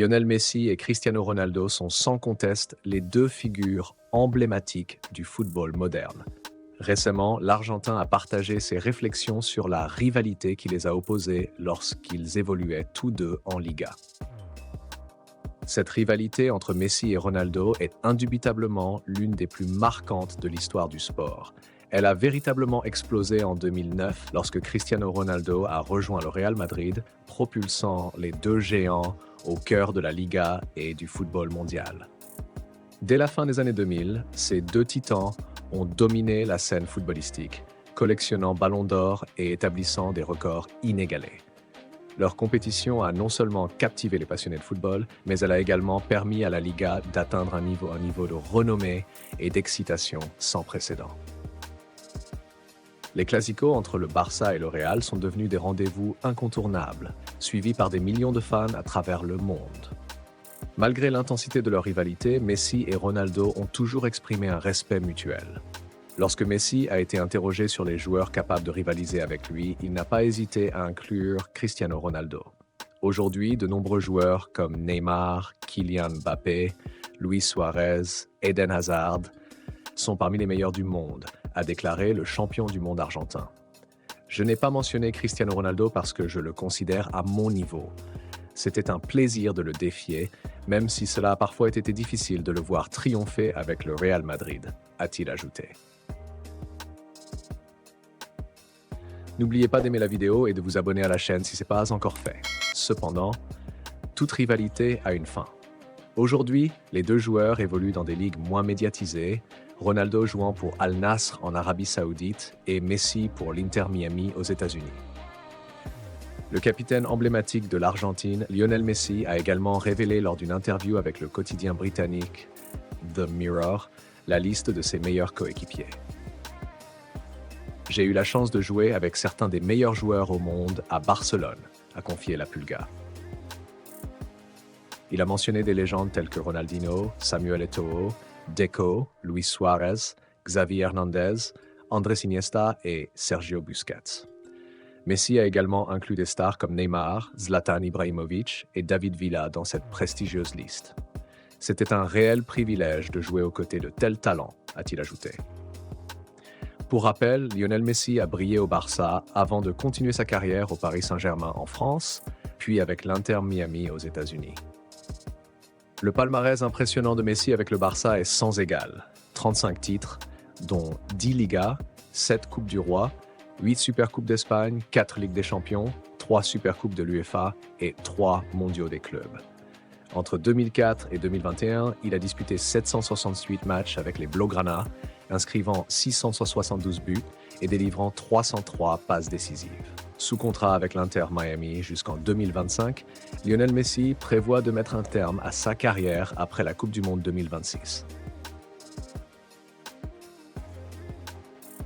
Lionel Messi et Cristiano Ronaldo sont sans conteste les deux figures emblématiques du football moderne. Récemment, l'Argentin a partagé ses réflexions sur la rivalité qui les a opposés lorsqu'ils évoluaient tous deux en Liga. Cette rivalité entre Messi et Ronaldo est indubitablement l'une des plus marquantes de l'histoire du sport. Elle a véritablement explosé en 2009 lorsque Cristiano Ronaldo a rejoint le Real Madrid, propulsant les deux géants au cœur de la Liga et du football mondial. Dès la fin des années 2000, ces deux titans ont dominé la scène footballistique, collectionnant ballons d'or et établissant des records inégalés. Leur compétition a non seulement captivé les passionnés de football, mais elle a également permis à la Liga d'atteindre un niveau de renommée et d'excitation sans précédent. Les Clásicos entre le Barça et le Real sont devenus des rendez-vous incontournables, suivis par des millions de fans à travers le monde. Malgré l'intensité de leur rivalité, Messi et Ronaldo ont toujours exprimé un respect mutuel. Lorsque Messi a été interrogé sur les joueurs capables de rivaliser avec lui, il n'a pas hésité à inclure Cristiano Ronaldo. Aujourd'hui, de nombreux joueurs comme Neymar, Kylian Mbappé, Luis Suarez, Eden Hazard sont parmi les meilleurs du monde, a déclaré le champion du monde argentin. Je n'ai pas mentionné Cristiano Ronaldo parce que je le considère à mon niveau. C'était un plaisir de le défier, même si cela a parfois été difficile de le voir triompher avec le Real Madrid, a-t-il ajouté. N'oubliez pas d'aimer la vidéo et de vous abonner à la chaîne si ce n'est pas encore fait. Cependant, toute rivalité a une fin. Aujourd'hui, les deux joueurs évoluent dans des ligues moins médiatisées, Ronaldo jouant pour Al Nasr en Arabie Saoudite et Messi pour l'Inter Miami aux États-Unis. Le capitaine emblématique de l'Argentine, Lionel Messi, a également révélé lors d'une interview avec le quotidien britannique The Mirror la liste de ses meilleurs coéquipiers. J'ai eu la chance de jouer avec certains des meilleurs joueurs au monde à Barcelone, a confié la Pulga. Il a mentionné des légendes telles que Ronaldinho, Samuel Eto'o, Deco, Luis Suarez, Xavi Hernandez, Andrés Iniesta et Sergio Busquets. Messi a également inclus des stars comme Neymar, Zlatan Ibrahimovic et David Villa dans cette prestigieuse liste. C'était un réel privilège de jouer aux côtés de tels talents, a-t-il ajouté. Pour rappel, Lionel Messi a brillé au Barça avant de continuer sa carrière au Paris Saint-Germain en France, puis avec l'Inter Miami aux États-Unis. Le palmarès impressionnant de Messi avec le Barça est sans égal. 35 titres, dont 10 Ligas, 7 Coupes du Roi, 8 Supercoupes d'Espagne, 4 Ligues des Champions, 3 Supercoupes de l'UEFA et 3 Mondiaux des clubs. Entre 2004 et 2021, il a disputé 768 matchs avec les Blaugrana, inscrivant 672 buts et délivrant 303 passes décisives. Sous contrat avec l'Inter Miami jusqu'en 2025, Lionel Messi prévoit de mettre un terme à sa carrière après la Coupe du Monde 2026.